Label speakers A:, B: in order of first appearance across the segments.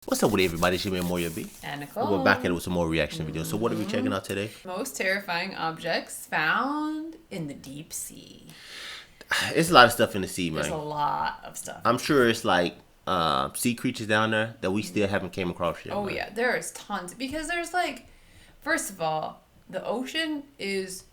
A: What's up with everybody? It's your man Moria B.
B: And Nicole.
A: We're back at it with some more reaction videos. So what are we checking out today?
B: Most terrifying objects found in the deep sea.
A: It's a lot of stuff in the sea, man.
B: There's a lot of stuff.
A: I'm sure it's like sea creatures down there that we still haven't came across yet.
B: Oh
A: man.
B: yeah, there's tons. Because there's like, first of all, the ocean is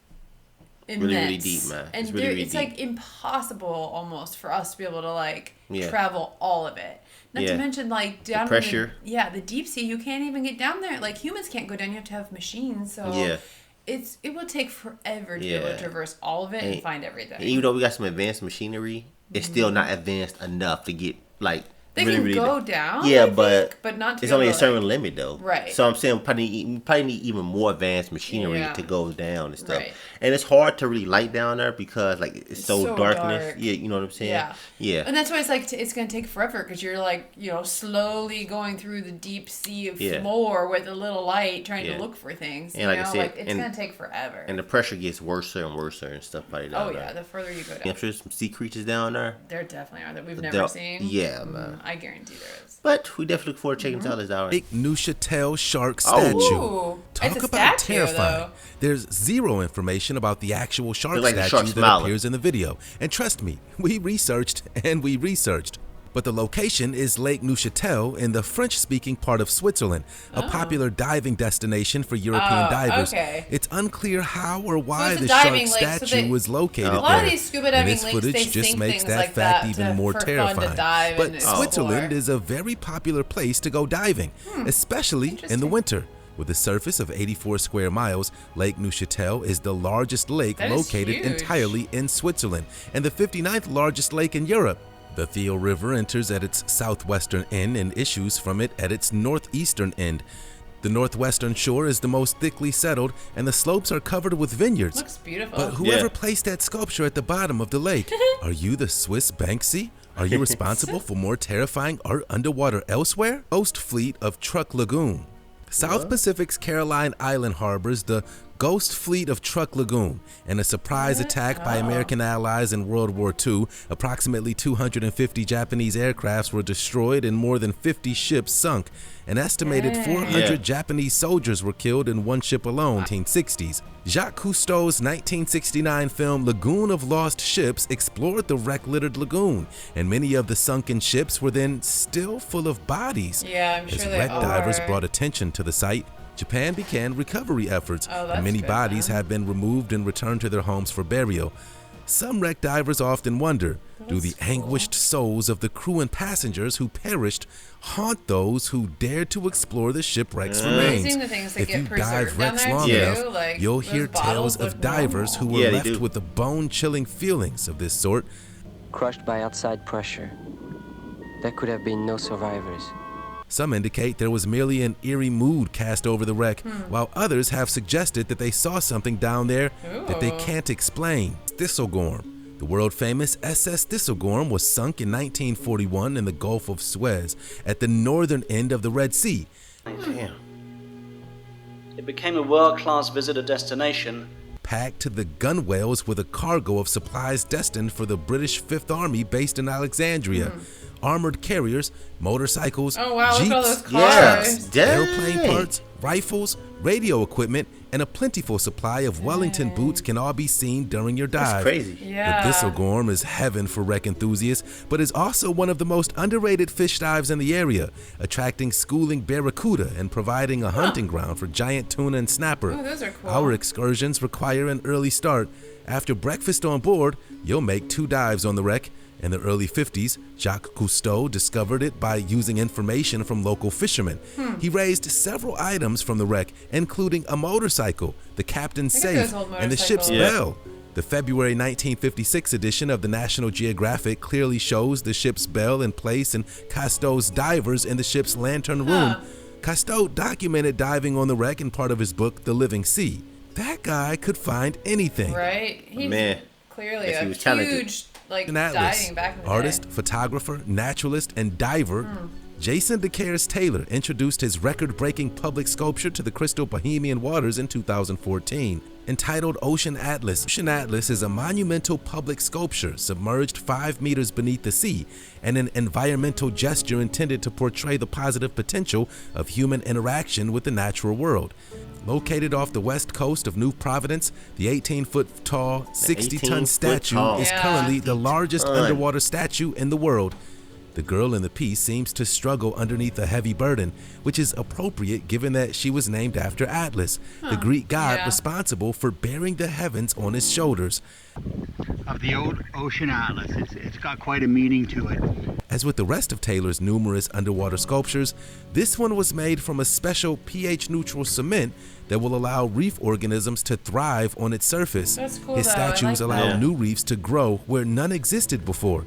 B: immense.
A: Really deep, man.
B: And it's like impossible almost for us to be able to like travel all of it. Not to mention like down
A: the pressure.
B: The deep sea, you can't even get down there. Like humans can't go down. You have to have machines. So it will take forever to be able to traverse all of it and find everything.
A: Even though we got some advanced machinery, it's still not advanced enough to get like.
B: They can go down, but not to
A: it's only a certain limit though.
B: Right.
A: So I'm saying we probably need even more advanced machinery to go down and stuff.
B: Right.
A: And it's hard to really light down there because like it's so darkness.
B: Dark.
A: Yeah, you know what I'm saying? Yeah.
B: And that's why it's like it's gonna take forever because you're like slowly going through the deep sea of floor with a little light trying to look for things.
A: And like I said,
B: it's gonna take forever.
A: And the pressure gets worse and worse and stuff like that.
B: Oh yeah, the further you go down.
A: I'm sure there's some sea creatures down there.
B: There definitely are that we've never seen.
A: Yeah, man.
B: I guarantee there is.
A: But we definitely look forward to checking out this hour.
C: Lake Neuchatel shark statue.
B: Ooh,
C: Talk
B: it's a
C: about
B: statue,
C: terrifying.
B: though.
C: There's zero information about the actual shark
A: like
C: statue that appears in the video. And trust me, we researched and we researched. But the location is Lake Neuchatel in the French-speaking part of Switzerland, a popular diving destination for European divers.
B: Okay.
C: It's unclear how or why
B: it's a
C: the shark
B: diving lake,
C: statue was located
B: A lot
C: there.
B: of these scuba diving
C: And this
B: lakes,
C: footage
B: they
C: just
B: sink
C: makes
B: things
C: that
B: like
C: fact
B: that
C: even more
B: for fun
C: terrifying.
B: to dive
C: But
B: and
C: Switzerland
B: explore.
C: is a very popular place to go diving, especially in the winter. With a surface of 84 square miles, Lake Neuchatel is the largest lake located entirely in Switzerland and the 59th largest lake in Europe. The Theo River enters at its southwestern end and issues from it at its northeastern end. The northwestern shore is the most thickly settled and the slopes are covered with vineyards.
B: Looks beautiful.
C: But whoever placed that sculpture at the bottom of the lake, are you the Swiss Banksy? Are you responsible for more terrifying art underwater elsewhere? Ghost Fleet of Truck Lagoon. South Pacific's Caroline Island harbors the Ghost Fleet of Truck Lagoon. In a surprise attack by American allies in World War II, approximately 250 Japanese aircrafts were destroyed and more than 50 ships sunk. An estimated 400 Japanese soldiers were killed in one ship alone in the 1960s. Jacques Cousteau's 1969 film Lagoon of Lost Ships explored the wreck-littered lagoon, and many of the sunken ships were then still full of bodies.
B: Yeah, I'm sure
C: As
B: they
C: wreck divers
B: are.
C: brought attention to the site, Japan began recovery efforts, and many bodies have been removed and returned to their homes for burial. Some wreck divers often wonder, do the anguished souls of the crew and passengers who perished haunt those who dared to explore the shipwreck's remains?
B: The things that
C: If
B: get
C: you
B: preserved
C: dive wrecks
B: down
C: long
B: there,
C: enough,
B: too, like
C: you'll
B: those
C: hear
B: bottles
C: tales of
B: look
C: divers who
B: normal.
C: were left with the bone-chilling feelings of this sort.
D: Crushed by outside pressure. There could have been no survivors.
C: Some indicate there was merely an eerie mood cast over the wreck, while others have suggested that they saw something down there that they can't explain. Thistlegorm. The world-famous SS Thistlegorm was sunk in 1941 in the Gulf of Suez at the northern end of the Red Sea.
A: Damn.
E: It became a world-class visitor destination.
C: Packed to the gunwales with a cargo of supplies destined for the British Fifth Army based in Alexandria. Armored carriers, motorcycles,
B: Oh wow,
C: jeeps,
B: look at all those cars.
A: Yes.
C: airplane parts, rifles, radio equipment, and a plentiful supply of Wellington boots can all be seen during your dive.
A: That's crazy.
B: Yeah.
C: The Thistlegorm is heaven for wreck enthusiasts, but is also one of the most underrated fish dives in the area, attracting schooling barracuda and providing a hunting ground for giant tuna and snapper.
B: Oh, those are cool.
C: Our excursions require an early start. After breakfast on board, you'll make 2 dives on the wreck. In the early 50s, Jacques Cousteau discovered it by using information from local fishermen. He raised several items from the wreck, including a motorcycle, the captain's safe, and the ship's bell. The February 1956 edition of the National Geographic clearly shows the ship's bell in place and Cousteau's divers in the ship's lantern room. Cousteau documented diving on the wreck in part of his book, The Living Sea. That guy could find anything.
B: Right? He's
A: Man.
B: clearly
A: Yes, he
B: a
A: was talented.
B: huge, like,
C: An atlas,
B: diving back in the
C: artist,
B: day.
C: photographer, naturalist, and diver. Jason DeCaires Taylor introduced his record-breaking public sculpture to the crystal Bohemian waters in 2014. Entitled Ocean Atlas. Ocean Atlas is a monumental public sculpture submerged 5 meters beneath the sea and an environmental gesture intended to portray the positive potential of human interaction with the natural world. Located off the west coast of New Providence, the 18-foot tall, 60-ton statue is currently the largest underwater statue in the world. The girl in the piece seems to struggle underneath a heavy burden, which is appropriate given that she was named after Atlas, the Greek god responsible for bearing the heavens on his shoulders.
F: Of the old Ocean Atlas, it's got quite a meaning to it.
C: As with the rest of Taylor's numerous underwater sculptures, this one was made from a special pH-neutral cement that will allow reef organisms to thrive on its surface.
B: That's cool,
C: His
B: though. I
C: statues
B: like
C: allow
B: that.
C: new reefs to grow where none existed before,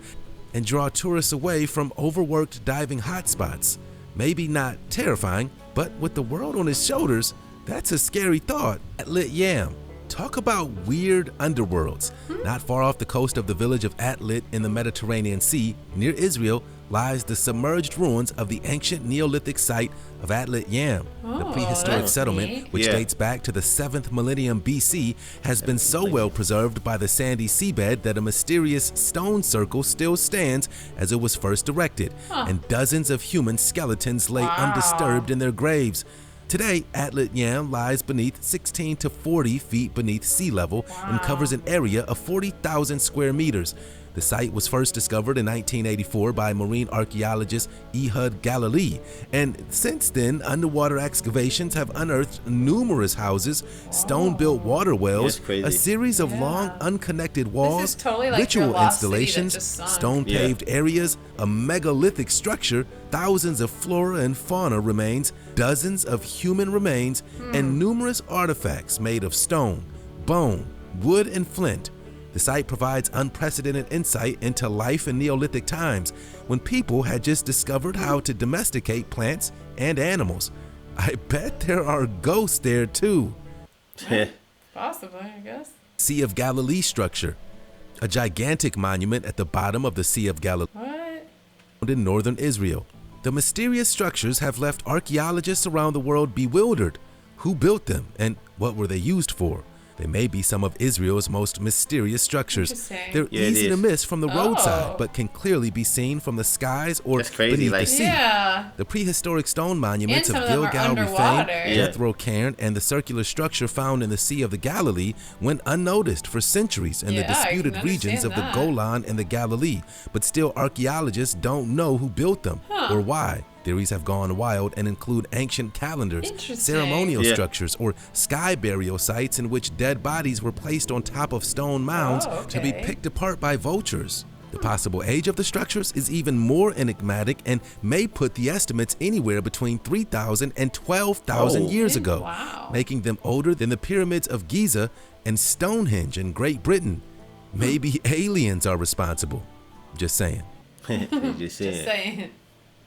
C: and draw tourists away from overworked diving hotspots. Maybe not terrifying, but with the world on his shoulders, that's a scary thought. Atlit Yam. Talk about weird underworlds. Not far off the coast of the village of Atlit in the Mediterranean Sea, near Israel, lies the submerged ruins of the ancient Neolithic site of Atlit Yam. The prehistoric
B: that's
C: settlement,
B: neat.
C: which dates back to the 7th millennium BC, has been so well preserved by the sandy seabed that a mysterious stone circle still stands as it was first erected, and dozens of human skeletons lay undisturbed in their graves. Today, Atlit Yam lies beneath 16 to 40 feet beneath sea level and covers an area of 40,000 square meters. The site was first discovered in 1984 by marine archaeologist Ehud Galilee, and since then, underwater excavations have unearthed numerous houses, stone-built water wells, a series of long unconnected walls,
B: totally like your
C: ritual
B: lost city that
C: installations,
B: just sunk.
C: stone-paved areas, a megalithic structure, thousands of flora and fauna remains, dozens of human remains, and numerous artifacts made of stone, bone, wood, and flint. The site provides unprecedented insight into life in Neolithic times, when people had just discovered how to domesticate plants and animals. I bet there are ghosts there too.
B: Possibly, I guess.
C: Sea of Galilee Structure, a gigantic monument at the bottom of the Sea of Galilee
B: What?
C: in northern Israel. The mysterious structures have left archaeologists around the world bewildered. Who built them and what were they used for? They may be some of Israel's most mysterious structures.
B: Interesting.
C: They're
A: Yeah, it
C: easy to
A: is.
C: miss from the roadside, but can clearly be seen from the skies or
A: That's crazy,
C: beneath
A: like-
C: the sea.
B: Yeah.
C: The prehistoric stone monuments
B: And
C: of
B: some of them are
C: Gilgal
B: underwater.
C: Rephaim, Row Cairn, and the circular structure found in the Sea of the Galilee went unnoticed for centuries in the
B: Yeah, I can
C: disputed regions of
B: understand
C: the
B: that.
C: Golan and the Galilee, but still archaeologists don't know who built them or why. Theories have gone wild and include ancient calendars,
B: Interesting.
C: ceremonial
A: Yeah.
C: structures, or sky burial sites in which dead bodies were placed on top of stone mounds to be
B: okay.
C: picked apart by vultures. The possible age of the structures is even more enigmatic and may put the estimates anywhere between 3,000 and 12,000 years ago,
B: Wow.
C: making them older than the pyramids of Giza and Stonehenge in Great Britain. Maybe aliens are responsible. Just saying.
A: Just saying.
B: Saying.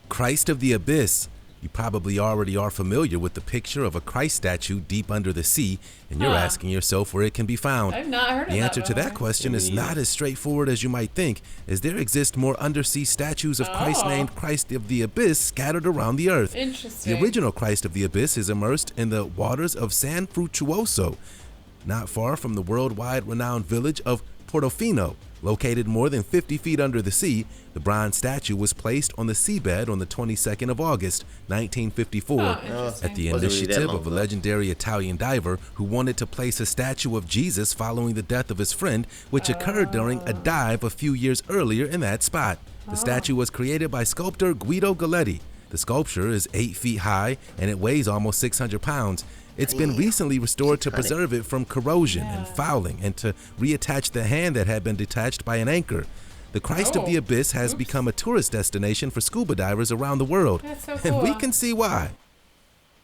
C: Christ of the Abyss. You probably already are familiar with the picture of a Christ statue deep under the sea, and you're asking yourself where it can be found.
B: I've not heard of
C: The
B: that
C: answer to that
B: before.
C: question is not as straightforward as you might think, as there exist more undersea statues of Christ named Christ of the Abyss scattered around the earth.
B: Interesting.
C: The original Christ of the Abyss is immersed in the waters of San Frutuoso, not far from the worldwide renowned village of Portofino. Located more than 50 feet under the sea, the bronze statue was placed on the seabed on the 22nd of August, 1954,
B: interesting.
C: at the
A: Wasn't really that
C: initiative
A: long
C: of a
A: ago.
C: legendary Italian diver who wanted to place a statue of Jesus following the death of his friend, which occurred during a dive a few years earlier in that spot. The statue was created by sculptor Guido Galletti. The sculpture is 8 feet high and it weighs almost 600 pounds. It's been recently restored to preserve it from corrosion and fouling and to reattach the hand that had been detached by an anchor. The Christ of the Abyss has become a tourist destination for scuba divers around the world,
B: That's so
C: and we
B: cool.
C: can see why.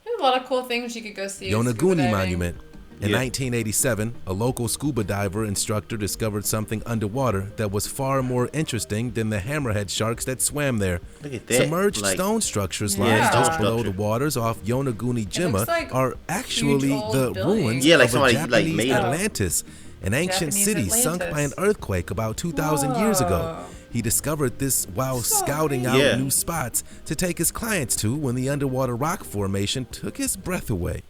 B: There's a lot of cool things you could go see. scuba
C: Yonaguni
B: diving.
C: Monument. In
A: Yeah.
C: 1987, a local scuba diver instructor discovered something underwater that was far more interesting than the hammerhead sharks that swam there.
A: Look at that,
C: Submerged
A: like-
C: stone structures
B: Yeah.
C: lying just
A: Stone
C: below the
A: structure.
C: waters off Yonaguni Jima
B: looks like
C: are actually
B: huge old
C: the
B: buildings.
C: ruins
A: Yeah, like
C: of a
A: somebody, like,
C: Japanese
A: made 'em.
C: Atlantis, an ancient
B: Japanese
C: city sunk by an
B: Atlantis.
C: earthquake about 2,000 years ago. He discovered this while
B: So
C: scouting
B: crazy.
C: out new spots to take his clients to when the underwater rock formation took his breath away.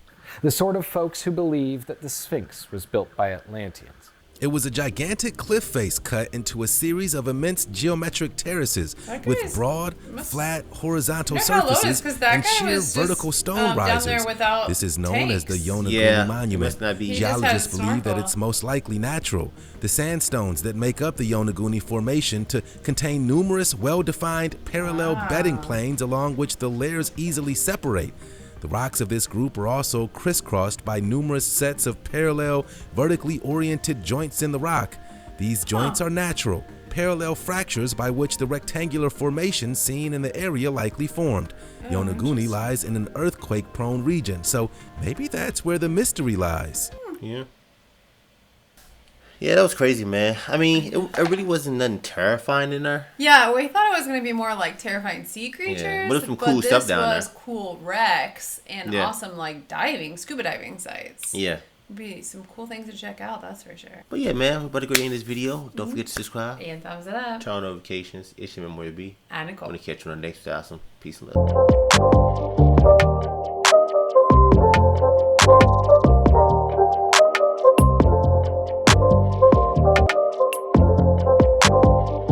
G: The sort of folks who believe that the Sphinx was built by Atlanteans.
C: It was a gigantic cliff face cut into a series of immense geometric terraces
B: That
C: with
B: guy's-
C: broad, flat, horizontal
B: You know how low it is,
C: surfaces
B: 'cause that
C: and
B: guy
C: sheer
B: was just,
C: vertical stone
B: down there
C: risers.
B: without
C: This is known as the
B: tanks.
C: Yonaguni
A: Yeah, it
C: Monument.
A: must not be. He
B: just had
C: Geologists believe that
B: snorkel.
C: it's most likely natural. The sandstones that make up the Yonaguni Formation to contain numerous well-defined parallel bedding planes along which the layers easily separate. The rocks of this group are also crisscrossed by numerous sets of parallel, vertically oriented joints in the rock. These joints are natural, parallel fractures by which the rectangular formation seen in the area likely formed. Yonaguni lies in an earthquake-prone region, so maybe that's where the mystery lies.
A: Yeah. Yeah, that was crazy, man. I mean, it really wasn't nothing terrifying in there.
B: Yeah, we thought it was going to be more like terrifying sea creatures.
A: but there's some cool stuff down
B: this
A: there.
B: was cool wrecks and
A: Yeah.
B: awesome like scuba diving sites.
A: Yeah.
B: Be some cool things to check out, that's for sure.
A: But yeah, man, we're about to go end this video. Don't forget to subscribe,
B: And thumbs it up.
A: turn on notifications. It's your memory B.
B: And a
A: I'm
B: call.
A: gonna catch you on the next awesome. Peace and love.